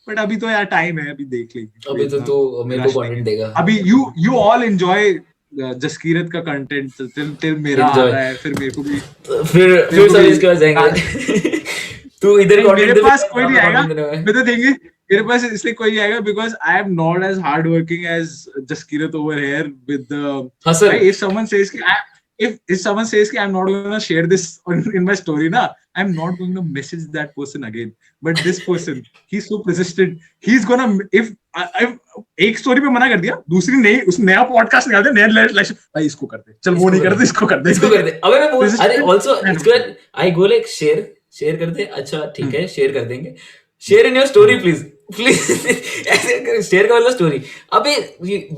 C: बट अभी तो यार टाइम है, अभी देख लेंगे.
B: अभी तो तू मेरे को कंटेंट देगा
C: अभी you all enjoy जसकीरत का कंटेंट till मेरा आ
B: Enjoy.
C: रहा है, फिर मेरे को भी.
B: फिर सब इसके पास जाएंगे। तू इधर
C: नहीं, मेरे
B: कंटेंट
C: पास कोई नहीं आएगा. मैं तो देंगे, मेरे पास इसलिए कोई नहीं आएगा because I am not as hard working as Jaskirat over here with the
B: hustle.
C: if someone says कि if someone says कि I'm not going to share this in my story ना, I'm not going to message that person again. But this person, he's so persistent. He's gonna if एक story पे मना कर दिया, दूसरी नहीं, उस नया पॉडकास्ट निकाल दे, नया भाई इसको कर दे, चल वो नहीं करते, इसको कर दे,
B: इसको कर दे. अबे मैं बोल, अरे आल्सो इसको आई गो लाइक शेयर कर दे. अच्छा ठीक है, शेयर कर देंगे. Share in your story please ऐसे शेयर का मतलब स्टोरी. अबे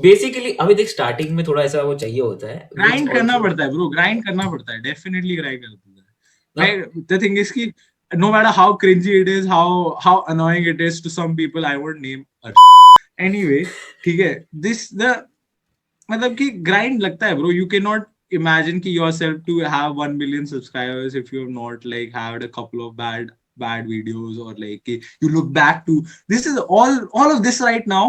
B: बेसिकली अभी देख स्टार्टिंग में थोड़ा ऐसा वो चाहिए होता है,
C: ग्राइंड करना पड़ता है ब्रो, ग्राइंड करना पड़ता है, डेफिनेटली ग्राइंड करना है. द थिंग इज कि no matter how cringy it is, how annoying it is to some people, I won't name anyway, ठीक है, this the मतलब कि grind लगता है bro. You cannot imagine कि yourself to have 1 million subscribers if you've not like had a couple of bad videos, or like you look back to this is all of this right now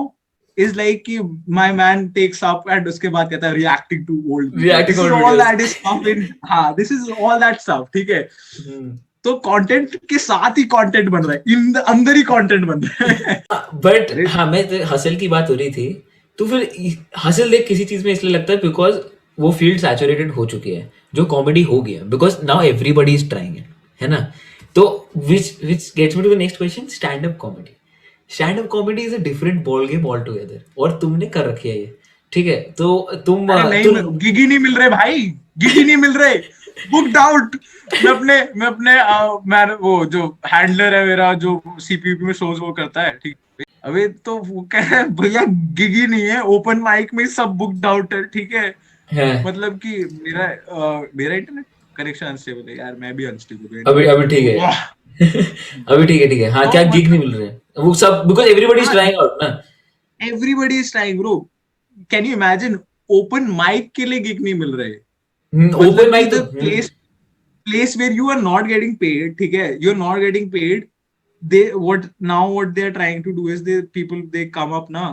C: is like कि my man takes up and उसके बाद कहता है reacting to old videos. This is all that is stuff in this is all that stuff, ठीक है. तो content के साथ ही कंटेंट बन रहा है, अंदर ही कंटेंट बन रहा है.
B: बट हाँ, मैं हसल की बात हो रही थी, तो फिर हसल देख किसी चीज में इसलिए लगता है बिकॉज वो फील्ड सैचुरेटेड हो चुकी है, जो कॉमेडी हो गया, because now everybody is trying it, है ना. तो which gets me to the next question, stand up comedy is a different ball game altogether, और तुमने कर रखी है ये, ठीक है. तो तुम
C: गिगी नहीं मिल रहे भाई, गिगी नहीं मिल रहे, बुक्ड आउट. मैं अपने वो जो हैंडलर है मेरा, जो सीपीयू में शोज वो करता है, ठीक, अबे तो वो कह रहा है भैया गिग ही नहीं है, ओपन माइक में सब बुकड आउट है, ठीक है।
B: है
C: मतलब कि मेरा इंटरनेट कनेक्शन अनस्टेबल है यार, मैं भी अनस्टेबल हूँ
B: अभी
C: anyway।
B: अभी ठीक
C: वाह।
B: है। अभी ठीक है हाँ,
C: तो
B: क्या गिग नहीं
C: मतलब
B: मिल रहे वो सब, बिकॉज एवरीबॉडी इज
C: हाँ,
B: ट्राइंग आउट ना।
C: Everybody is trying bro. Can you imagine, open mic के लिए गिग नहीं मिल रहे।
B: ओपन
C: मतलब कि
B: माइक तो
C: the place where you are not getting paid, ठीक है, you're not getting paid, they what they are trying to do is they come up ना,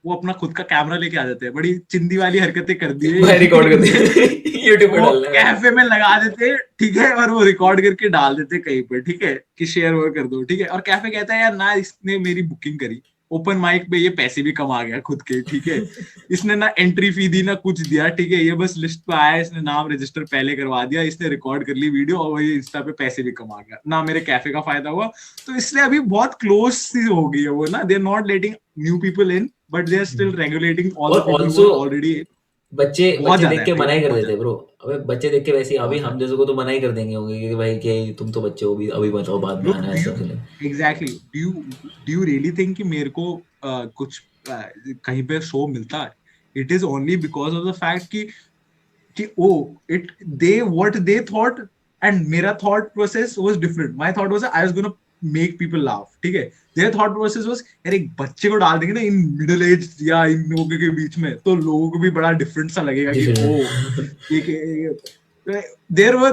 C: वो अपना खुद का कैमरा लेके आ जाते हैं, बड़ी चिंदी वाली हरकतें कर दी है
B: भाई रिकॉर्ड कर
C: इन्होंने।
B: दे, यूट्यूब पे
C: वो
B: डालना है।
C: कैफे में लगा देते, ठीक है, और वो रिकॉर्ड करके डाल देते कहीं पर, ठीक है, कि शेयर वो कर दो, ठीक है, और कैफे कहता है यार ना इसने मेरी बुकिंग करी, ओपन माइक पे ये पैसे भी कमा गया खुद के, ठीक है, इसने ना एंट्री फी दी ना कुछ दिया, ठीक है, ये बस लिस्ट पे आया, इसने नाम रजिस्टर पहले करवा दिया, इसने रिकॉर्ड कर ली वीडियो और वही इंस्टा पे पैसे भी कमा गया ना, मेरे कैफे का फायदा हुआ। तो इसलिए अभी बहुत क्लोज सी हो गई है वो ना, they are not letting new people in, but they are still regulating all
B: और
C: the people who
B: also
C: are already.
B: बच्चे
C: बहुत
B: बच्चे
C: ज्यादा
B: देख
C: है
B: के
C: भाई,
B: मना ही कर
C: बहुत
B: देते
C: ज्यादा,
B: ब्रो। अबे बच्चे देख के वैसे ही, अभी
C: बहुत
B: हम
C: ज्यादा।
B: जैसे को तो मना ही कर देंगे होंगे कि भाई कि तुम तो बच्चे हो, अभी बताओ, बाद में
C: Bro,
B: आना
C: do
B: ऐसा
C: you
B: खेले।
C: exactly do you really think कि मेरे को कुछ कहीं पे शो मिलता है? It is only because of the fact कि oh it they what they thought and मेरा thought process was different. My thought was I was gonna make people laugh, ठीक है? Their thought process was यार एक बच्चे को डाल देंगे ना इन मिडिल एज या इन लोगों के बीच में, तो लोगों को भी बड़ा डिफरेंट सा लगेगा कि ओ
B: different.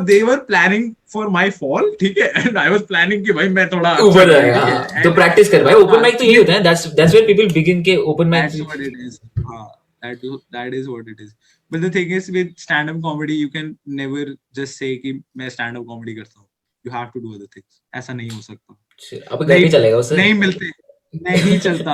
C: they were planning for my fall, ठीक है, and I was planning कि भाई मैं थोड़ा अच्छा
B: ऊपर
C: करूँ,
B: जाएगा
C: ठीक है,
B: हाँ, तो
C: and
B: प्रैक्टिस कर भाई, ओपन
C: हाँ,
B: माइक तो यही होता है, दैट्स वेयर पीपल बिगिन के open mic.
C: that's what it is, हाँ, that is what it is, but the thing is with stand up comedy you can never just say कि मैं stand up comedy करता हूँ, you have to do other things, ऐसा नहीं हो सकता,
B: अब घर
C: नहीं
B: नहीं चलेगा उससे।
C: नहीं मिलते, नहीं चलता।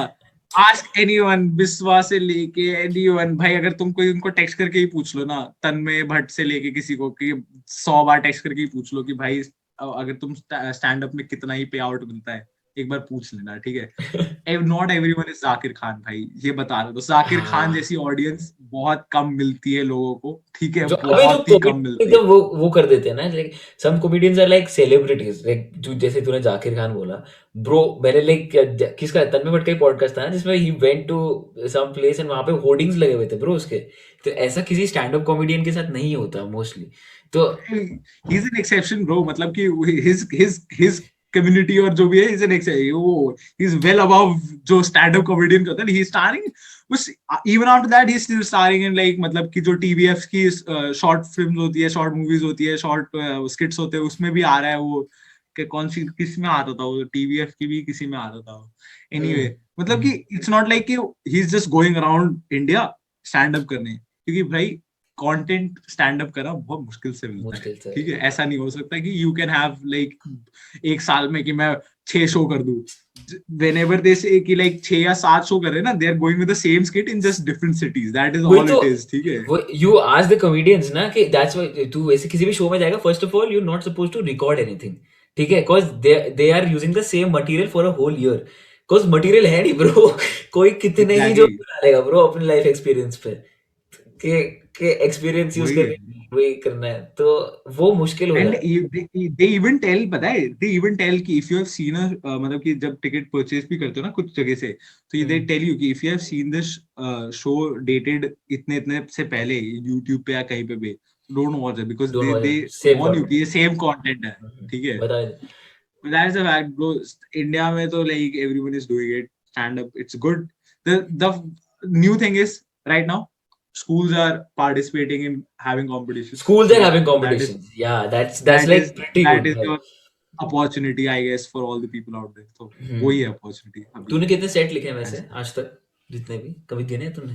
C: आस्क एनीवन, विश्वा से लेके एनीवन भाई, अगर तुम कोई उनको टेक्स्ट करके ही पूछ लो ना, तन्मय भट्ट से लेके किसी को कि 100 बार टेक्स्ट करके ही पूछ लो कि भाई अगर तुम स्टैंड अप में कितना ही पे आउट मिलता है, एक बार पूछ लेना, ठीक है। Not everyone is Zakir Khan भाई, ये बता रहा, तो जाकिर खान
B: हाँ,
C: जैसी ऑडियंस बहुत कम मिलती है लोगों को, ठीक है,
B: जो अबे जो
C: बहुत ही कम
B: कॉमेडी
C: मिलती है।
B: तो वो कर देते हैं ना, like some comedians are like celebrities, like जो जैसे तूने जाकिर खान बोला ब्रो, मैंने लाइक किसका तन्मय भट्ट का पॉडकास्ट था ना, जिसमें he went to some place and वहां पे होर्डिंग्स लगे हुए थे ब्रो उसके। तो ऐसा किसी स्टैंड अप कॉमेडियन के साथ नहीं होता मोस्टली। तो
C: he is an exception bro, मतलब कि हिज कम्युनिटी और जो भी है, इज एन एक्सेप्शन, वो ही इज वेल अबव जो स्टैंड अप कॉमेडियन करता है, ही स्टारिंग उस, even after that he still starring in like, मतलब कि जो टीवीएफ की शॉर्ट फिल्म्स होती है, शॉर्ट मूवीज होती है, शॉर्ट स्किट्स होते हैं, उसमें भी आ रहा है वो, कि कौन सी किस में आता था वो, टीवीएफ की भी किसी में आता था एनीवे, मतलब कि इट्स नॉट लाइक कि he is just going around India stand up करने, क्योंकि भाई कंटेंट स्टैंड अप करना बहुत मुश्किल से मिलता है,
B: मुश्किल से।
C: ठीक है, ऐसा नहीं हो सकता कि यू कैन हैव लाइक एक साल में कि मैं 6 शो कर दूं, whenever they say कि like 6 या 7 शो कर रहे हैं ना, they are going with the same skit in just different cities, that is
B: वही
C: all
B: तो,
C: it is, ठीक है।
B: वो यू आस्क द कॉमेडियंस ना कि दैट्स व्हाई तू वैसे किसी भी शो में जाएगा, first of all you not suppose to record anything, ठीक है, because they are using the same material for a whole year, because material है नहीं ब्रो। कोई कितने ही जो
C: Exactly,
B: डालेगा ब्रो अपने लाइफ एक्सपीरियंस पे, के एक्सपीरियंस यूज
C: वही है।
B: करके वही करना है, तो वो मुश्किल हो
C: And
B: जाता
C: they even tell, पता है, they even tell कि if you have seen a मतलब कि जब टिकट परचेज भी करते हो ना कुछ जगह से, तो
B: है।
C: they tell you कि if you have seen this show dated इतने इतने से पहले YouTube पे या कहीं पे भी, don't watch it because
B: don't
C: they
B: worry, same
C: warn you कि
B: कंटेंट।
C: ये सेम content है, ठीक है।
B: बता।
C: That's a fact, bro. India में तो like everyone is doing it. Stand up, it's good. The new thing is right now, schools are participating in having competitions.
B: Schools are
C: So
B: having
C: that is
B: competitions, yeah, that's
C: that
B: like
C: is
B: pretty
C: that
B: good
C: is
B: भाई।
C: your opportunity, I guess, for all the people out there. So वही है opportunity अभी।
B: तूने कितने set लिखे हैं वैसे
C: ऐसा
B: आज तक, जितने भी कभी गिने हैं तूने?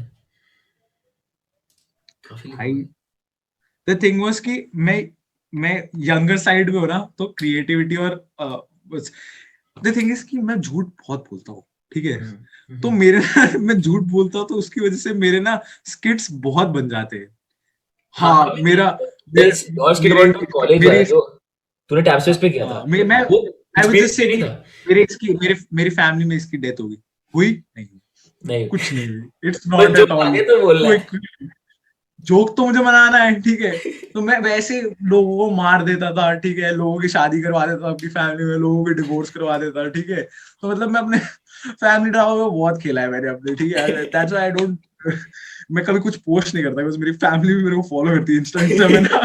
B: काफी लिखे
C: भाई,
B: होंगे।
C: the thing was कि मैं younger side में हो ना, तो creativity और the thing is कि मैं झूठ बहुत बोलता हूँ, ठीक है, तो मेरे मैं झूठ बोलता हूँ, तो उसकी वजह से मेरे ना स्किट्स बहुत बन जाते हैं।
B: हाँ
C: हाँ,
B: अभी
C: मेरा
B: तेरी और स्किट
C: मेरे
B: अबाउट कॉलेज वाला
C: मेरी
B: जो तूने टैप स्पेस पे किया था,
C: हाँ, मैं
B: वो
C: आई वुड जस्ट
B: एक्सपीरियंस
C: से
B: नहीं
C: कि
B: था।
C: मेरी फैमिली में इसकी डेथ हो गई, हुई नहीं,
B: नहीं,
C: कुछ नहीं हुई, इट्स
B: तो
C: नॉट
B: जो
C: एट ऑल,
B: आगे तो बोलना
C: कोई
B: है।
C: जोक तो मुझे बनाना है, ठीक है। तो मैं वैसे लोगों को मार देता था, ठीक है, लोगों की शादी करवा देता था अपनी फैमिली में, लोगों की डिवोर्स करवा देता था, ठीक है। तो मतलब मैं अपने फैमिली ड्रामा में बहुत खेला है मैंने अपने, ठीक है। दैट्स व्हाई आई डोंट मैं कभी कुछ पोस्ट नहीं करता बिकॉज़ मेरी फैमिली भी मेरे को फॉलो करती है इंस्टा में ना।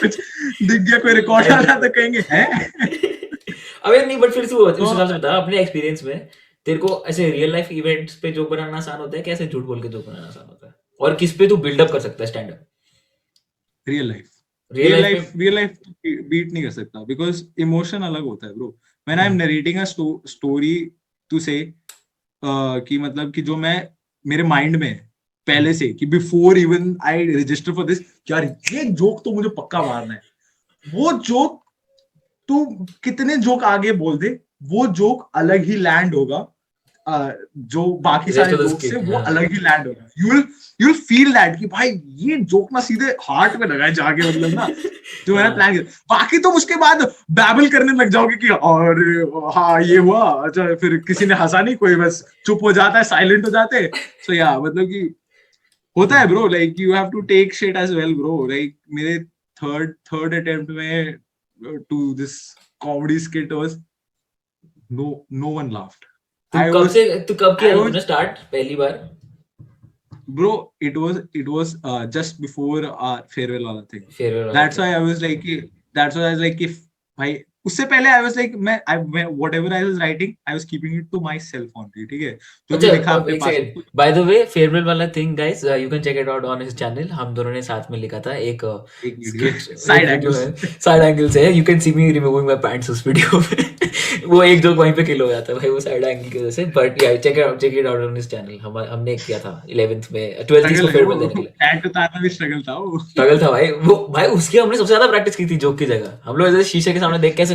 C: कुछ दिख गया, कोई रिकॉर्ड आ रहा तो कहेंगे हैं।
B: अबे नहीं, बट फिर से वो उस
C: तो
B: हिसाब से बता अपने एक्सपीरियंस में, तेरे को ऐसे रियल लाइफ इवेंट्स पे जोक बनाना आसान होता है, कैसे झूठ बोल के जोक बनाना आसान होता है, और किस पे तू बिल्डअप कर सकता है stand up
C: real life
B: real life में?
C: रियल लाइफ बीट नहीं कर सकता बिकॉज इमोशन अलग होता है bro. When I am narrating a story to say कि मतलब कि जो मैं मेरे माइंड में है पहले से कि before even I register for this, यार ये जोक तो मुझे पक्का मारना है, वो जोक तू कितने जोक आगे बोल दे, वो जोक अलग ही लैंड होगा। जो बाकी
B: रेस्ट
C: सारे
B: ऑफ द
C: जोक से
B: स्किट,
C: वो
B: हाँ।
C: अलग ही लैंड होगा। यू विल फील दैट कि भाई ये जोक ना सीधे हार्ट में लगा है जाके, मतलब ना जो मैंने
B: हाँ।
C: प्लान किया। बाकी तुम उसके बाद बैबल करने लग जाओगे कि और हाँ ये हुआ, अच्छा फिर किसी ने हंसा नहीं, कोई बस चुप हो जाता है, साइलेंट हो जाते हैं। सो या मतलब कि होता है bro, like you have to take shit as well bro. Like मेरे थर्ड अटेम्प्ट में to this comedy skit was no one laughed. I was
B: तू कब किया
C: आई
B: था
C: वाज
B: तूने स्टार्ट पहली बार?
C: bro, it was just before our farewell wala thing.
B: Farewell वाला
C: That's
B: था?
C: why I was like that's why I was like if भाई उससे पहले I was like मैं whatever I was writing I was keeping it to myself only, ठीक है, जो
B: अच्छा,
C: भी लिखा
B: अब
C: अपने
B: एक
C: पास
B: second, by the way farewell वाला thing guys, you can check it out on his channel. हम दोनों ने साथ में लिखा था एक
C: एक वीडियो
B: स्किट, एक
C: साइड
B: वीडियो
C: एंगल्स।
B: है, साइड एंगल से है, you can see me removing my pants उस वीडियो में। वो एक जोक वहीं पे किल हो जाता है भाई, वो साइड एंगल की वजह से। बट या check it out on his channel. हमने किया था 11th में, 12th
C: स्ट्रगल
B: को
C: है
B: फेयरवेल देने
C: वो,
B: के लिए।
C: पैंट उतारना भी स्ट्रगल था वो।
B: स्ट्रगल था भाई वो, भाई उसकी हमने सबसे ज्यादा प्रैक्टिस की थी जोक की जगह। हम लोग ऐसे शीशे के सामने देख के ऐसे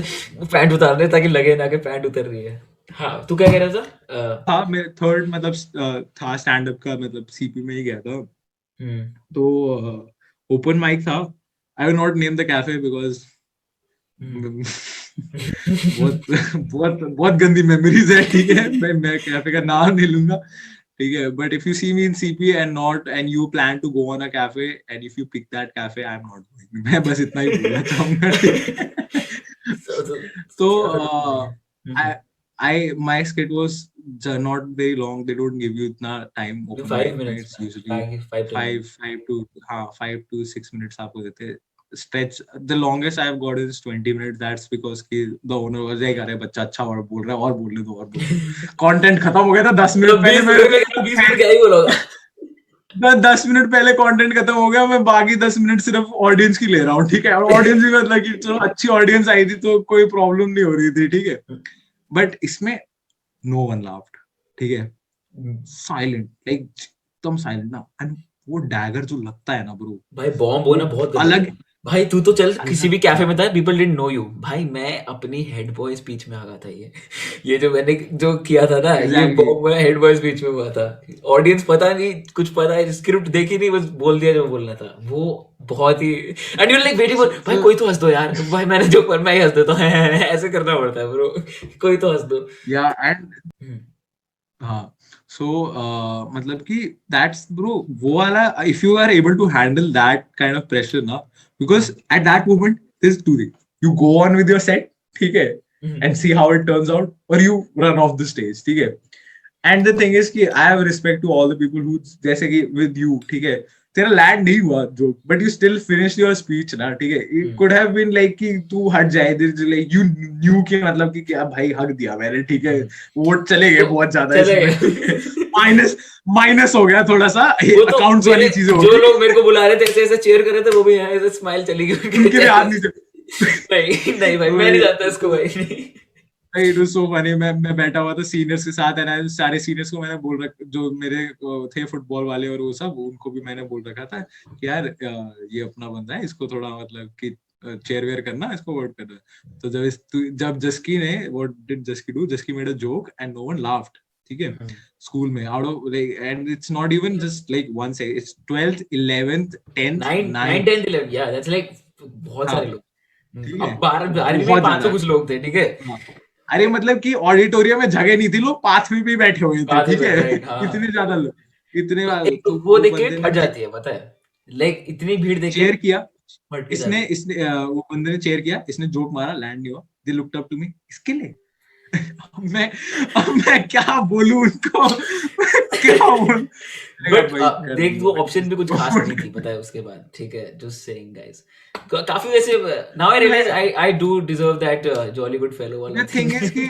B: पैंट उतार रहे ताकि लगे ना कि पैंट उतर रही है। हाँ, तू क्या कह रहा था?
C: था मेरे थर्ड मतलब था स्टैंड अप का, मतलब सीपी में ही गया था। तो ओपन माइक था। I will not name the cafe because बहुत बहुत बहुत गंदी मेमोरीज है, ठीक है। मैं कैफे का नाम नहीं लूंगा, ठीक है। But if you see me in CP and you plan to go on a cafe and if you pick that cafe, I am not going. मैं बस इतना ही बोलना चाहूंगा, ठीक है। तो I my skit was not very long. They don't give you इतना time open
B: 5
C: mic में.
B: minutes,
C: It's usually
B: 5
C: 5 to 5 to 6 minutes आपको देते हैं. Stretch the longest I've got is 20 minutes. That's because कि the owner was like अरे बच्चा अच्छा और बोल रहा है, और बोलने दो, और बोलने दो. Content खत्म हो गया था 10 मिनट पहले।
B: 20 मिनट क्या ही बोला होगा।
C: 10 मिनट पहले कंटेंट खत्म हो गया, मैं बाकी 10 मिनट सिर्फ ऑडियंस की ले रहा हूँ, ठीक है। और ऑडियंस भी मतलब कि चलो अच्छी ऑडियंस आई थी तो कोई प्रॉब्लम नहीं हो रही थी, ठीक है। बट इसमें नो वन लाफ्ड, ठीक है। साइलेंट, लाइक एकदम साइलेंट ना। एंड वो डैगर जो लगता है ना ब्रो,
B: भाई बॉम्ब होना बहुत गंदा
C: अलग
B: है। भाई तू तो चल किसी
C: अलग
B: भी कैफे में था, पीपल डिडंट नो यू। भाई मैं अपनी हेड बॉय स्पीच में आ गया था। ये जो मैंने जो किया था ना, ये
C: Exactly.
B: बॉम्ब मेरा हेड बॉय स्पीच में हुआ था। ऑडियंस पता नहीं, कुछ पता है, स्क्रिप्ट देखी नहीं, बस बोल दिया जो बोलना था। वो बहुत ही, and you like waiting for, भाई कोई तो हंस दो यार, भाई मैंने जो पर मैं ही हंस देता हूँ। ऐसे करना पड़ता है ब्रो, कोई तो हंस दो।
C: या एंड हाँ, सो मतलब कि दैट्स ब्रो वो वाला, if you are able to handle that kind of pressure ना, because at that moment this two thing, you go on with your set, ठीक है, and see how it turns out, और you run off the stage, ठीक है। And the thing is कि I have respect to all the people who, जैसे कि with you, ठीक है, तेरा लैंड नहीं हुआ joke, but you still finish your speech ना, ठीक है। It could have been like कि तू हट जाए, लाइक यू न्यू कि मतलब कि क्या भाई हक दिया मैंने, ठीक है, वोट चले गए बहुत ज्यादा
B: चले
C: इसमें,
B: गए।
C: माइनस हो गया थोड़ा सा,
B: वो तो
C: अकाउंट्स वाली
B: मेरे,
C: चीजें हो
B: जो
C: गई,
B: लोग मेरे को बुला रहे थे ऐसे ऐसे चेयर कर रहे थे, वो भी यहाँ ऐसे स्माइल चली गई।
C: उनके लिए हाथ नीचे।
B: नहीं नहीं भाई, मैं नहीं जानता इसको भाई, नहीं।
C: It was so funny. मैं बैठा हुआ था सीनियर्स के साथ, एंड सारे सीनियर्स को मैंने बोल रखा, जो मेरे थे फुटबॉल वाले और वो सब, उनको भी मैंने बोल रखा था कि यार ये अपना बंदा है, इसको थोड़ा मतलब कि चेयर वेयर करना, इसको वर्ड करना। तो जब जस्की ने, what did Jaski do, Jaski made a joke and no one laughed, ठीक है, स्कूल में, out of and it's not even just like one say, it's 12th 11th 10th
B: 9
C: 9th,
B: 10 11, या दैट्स लाइक बहुत सारे लोग।
C: ठीक है,
B: अब 12वीं में
C: बहुत
B: 500
C: ज्यादा।
B: कुछ लोग थे, ठीक है।
C: हाँ। अरे मतलब कि ऑडिटोरियम में जगह नहीं थी, लोग पाथ में भी बैठे हुए थे,
B: बात
C: ठीक है।
B: राइट, हाँ।
C: इतने ज्यादा लोग, इतने
B: तो एक
C: तो
B: वो
C: वो
B: देख के
C: बंदे ने
B: हट जाती है, पता है। लाइक इतनी भीड़ देख के
C: चेयर किया
B: फट के जा रही
C: इसने वो बंदे ने चेयर किया, इसने जोक मारा, लैंड नहीं हुआ, they looked up to me, इसके लिए अब मैं क्या बोलूं उनको क्या बोलूं?
B: बट
C: भाई कर
B: देख
C: दो
B: वो
C: भाई,
B: ऑप्शन भी कुछ
C: जिसको
B: खास नहीं थी पता है उसके बाद, ठीक है, जस्ट सेइंग गाइस, काफी वैसे now I realise I do deserve that jolly good fellow वाला
C: the thing is कि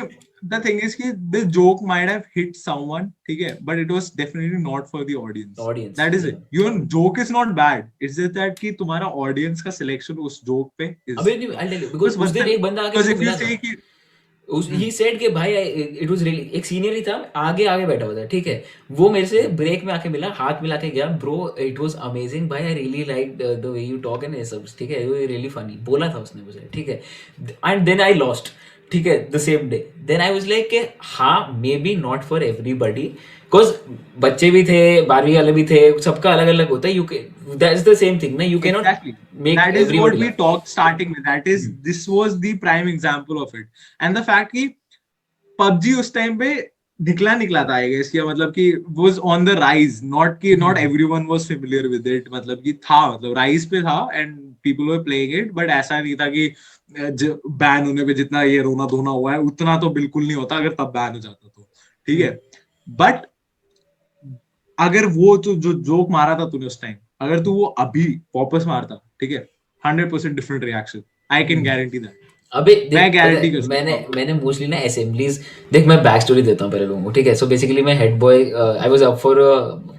C: the thing is कि the joke might have hit someone, ठीक है, but it was definitely not for the audience.
B: Audience
C: That is it. Your joke is not bad. It's just that कि तुम्हारा audience का selection उस joke पे is.
B: अबे नहीं आई टेल यू बिकॉज़ उस दिन एक बंदा आके
C: Because
B: मेरे को
C: if you
B: मिला था,
C: say कि
B: ही सेड कि भाई इट वाज रियली, एक सीनियर ही था आगे आगे बैठा हुआ था, ठीक है, वो मेरे से ब्रेक में आके मिला, हाथ मिला के गया, ब्रो इट वाज अमेजिंग भाई, I really like the way you talk and ये सब, ठीक है, यू रियली फनी बोला था उसने मुझे, ठीक है, एंड देन आई लॉस्ट, ठीक है, the same day, then I was like कि हाँ maybe not for everybody, because बच्चे भी थे, 12वीं वाले भी थे, सबका अलग अलग होता है, you can that's the same thing ना, you can not
C: exactly.
B: Make
C: That is what
B: everybody
C: we talked starting with. That is, this was the prime example of it. And the fact कि PUBG उस time पे निकला था, I guess, या मतलब कि was on the rise, not कि not everyone was familiar with it, मतलब कि था, मतलब rise पे था and people were playing it, but ऐसा नहीं था कि बैन होने पे जितना ये रोना धोना हुआ है उतना तो बिल्कुल नहीं होता अगर तब बैन हो जाता तो, ठीक है, बट अगर वो तो जो जोक मारा था तूने उस टाइम, अगर तू वो अभी वापस मारता, ठीक है, 100% different reaction, I can guarantee that.
B: अबे
C: मैं
B: देख
C: गारंटी कर सकता
B: मैंने
C: हूँ.
B: मैंने मोस्टली ना असेंबलीज, देख मैं बैक स्टोरी देता हूँ पहले लोगों को, ठीक है, सो बेसिकली मैं head boy, I was up for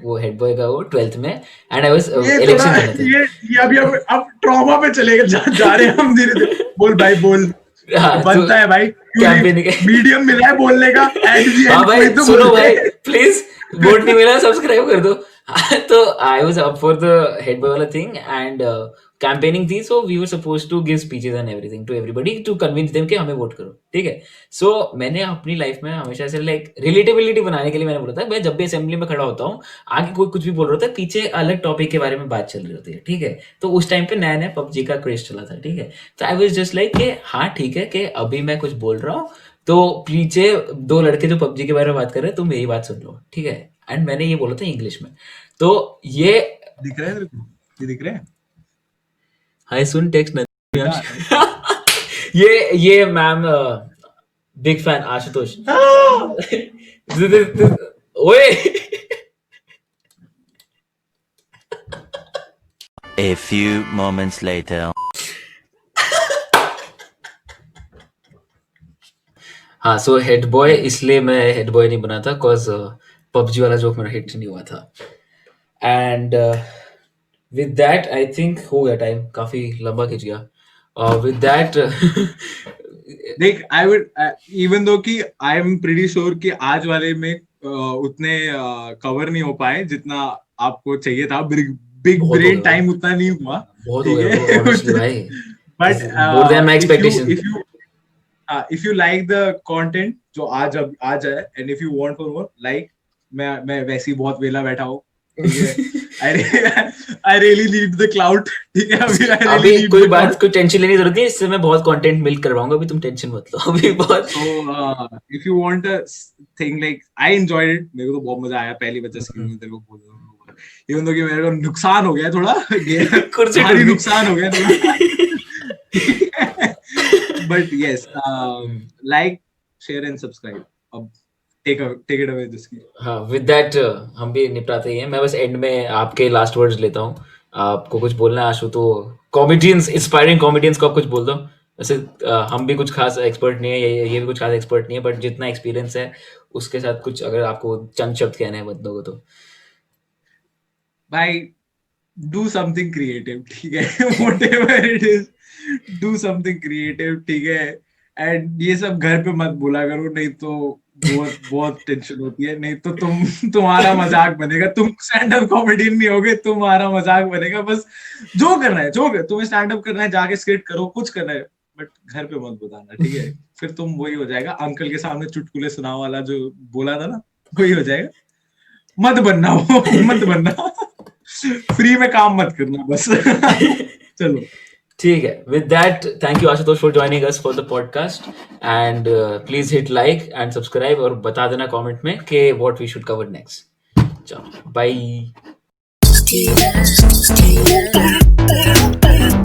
B: वो हेड बॉय का वो 12th में, एंड आई वाज
C: ये
B: इलेक्शन
C: थोड़ा
B: होने थे,
C: ये अभी अब ट्रॉमा पे चलेगा, जा रहे हैं हम धीरे धीरे. बोल भाई बोल,
B: हाँ तो
C: बनता है भाई,
B: कैंपेनिंग
C: मीडियम मिला है बोलने का, एट द
B: हाँ
C: एंड
B: भाई
C: कोई तो
B: सुनो
C: बोलते
B: भाई
C: हैं.
B: प्लीज, वोट नहीं मिला सब्सक्राइब कर दो. तो I was up for the head boy वाला थिंग एंड कैंपेनिंग थी, so we were suppose to give speeches and everything to everybody to convince them कि हमें वोट करो, ठीक है. सो मैंने अपनी लाइफ में हमेशा से लाइक रिलेटेबिलिटी बनाने के लिए मैंने बोला था, मैं जब भी असेंबली में खड़ा होता हूँ, आगे कोई कुछ भी बोल रहा होता है, पीछे अलग टॉपिक के बारे में बात चल रही होती है, ठीक है, तो उस टाइम पे नया नया पबजी का क्रेज चला था, ठीक है, तो आई वाज जस्ट लाइक कि हाँ ठीक है कि अभी मैं कुछ बोल रहा हूँ तो पीछे दो लड़के जो पबजी के बारे में बात कर रहे हैं तुम मेरी बात सुन लो, ठीक है, एंड मैंने ये बोला था इंग्लिश में, तो ये
C: दिख रहा है तेरे को? ये दिख रहा है?
B: हाय सुन टेक्स्ट
C: हाँ.
B: ये मैम बिग फैन आशुतोष. ओए
E: A few moments later.
B: हाँ सो हेड बॉय, इसलिए मैं हेड बॉय नहीं बना था बिकॉज पबजी वाला जोक मेरा हिट नहीं हुआ था, and with that I think हो गया टाइम, काफी लंबा खिंच गया, विद दैट
C: देख, I would even though कि I am pretty sure कि आज वाले में उतने कवर नहीं हो पाए जितना आपको चाहिए था, बिग
B: बहुत हो
C: ब्रेन
B: गया
C: टाइम उतना नहीं हुआ,
B: बहुत हो
C: ठीक
B: गया
C: है.
B: honestly भाई,
C: But
B: more than my expectation.
C: if you like the content जो आज है, and if you want for more, like मैं वैसे ही बहुत वेला बैठा हूँ, ठीक है, I really need the clout, ठीक है, I really
B: अभी
C: need
B: कोई
C: the
B: बात
C: clout.
B: कोई टेंशन लेने की जरूरत नहीं, इससे मैं बहुत कंटेंट मिल्क करवाऊंगा, अभी तुम टेंशन मत लो, अभी बहुत
C: So if you want a thing like, I enjoyed it, मेरे को तो बहुत मजा आया पहली बच्चे स्क्रीन में, तेरे को बोल रहा हूँ, even though कि मेरे को नुकसान हो गया थोड़ा,
B: कुर्सी
C: भारी
B: टूट गई।
C: नुकसान हो गया थोड़ा. But yes, like, share and subscribe. अब take it away जिसकी.
B: हाँ विद दैट हम भी निपटाते ही हैं, मैं बस एंड में आपके लास्ट वर्ड्स लेता हूँ, आपको कुछ बोलना है आशु तो कॉमेडियंस, इंस्पायरिंग कॉमेडियंस को आप कुछ बोल दो, वैसे हम भी कुछ खास एक्सपर्ट नहीं है, ये भी कुछ खास एक्सपर्ट नहीं है, बट जितना एक्सपीरियंस है उसके साथ कुछ अगर आपको चंद शब्द कहने हैं बंदों को तो
C: भाई, do something creative, ठीक है, whatever it is, do something creative, ठीक है, and ये सब घर पे मत बोला करो, नहीं तो बहुत बहुत टेंशन होती है, नहीं तो तुम्हारा मजाक बनेगा, तुम स्टैंड अप कॉमेडियन नहीं होगे, तुम्हारा मजाक बनेगा, बस जो करना है, जो तुम्हें स्टैंड अप करना है जाके स्क्रिप्ट करो, कुछ करना है, बट घर पे मत बताना, ठीक है, फिर तुम वही हो जाएगा, अंकल के सामने चुटकुले सुनाओ वाला जो बोला था ना, वही हो जाएगा. मत बनना वो, मत बनना, फ्री में काम मत करना बस. चलो
B: ठीक है, with that thank you Ashutosh for joining us for the podcast, and please hit like and subscribe और बता देना कमेंट में कि what we should cover next. चलो बाय.
F: Just keep it.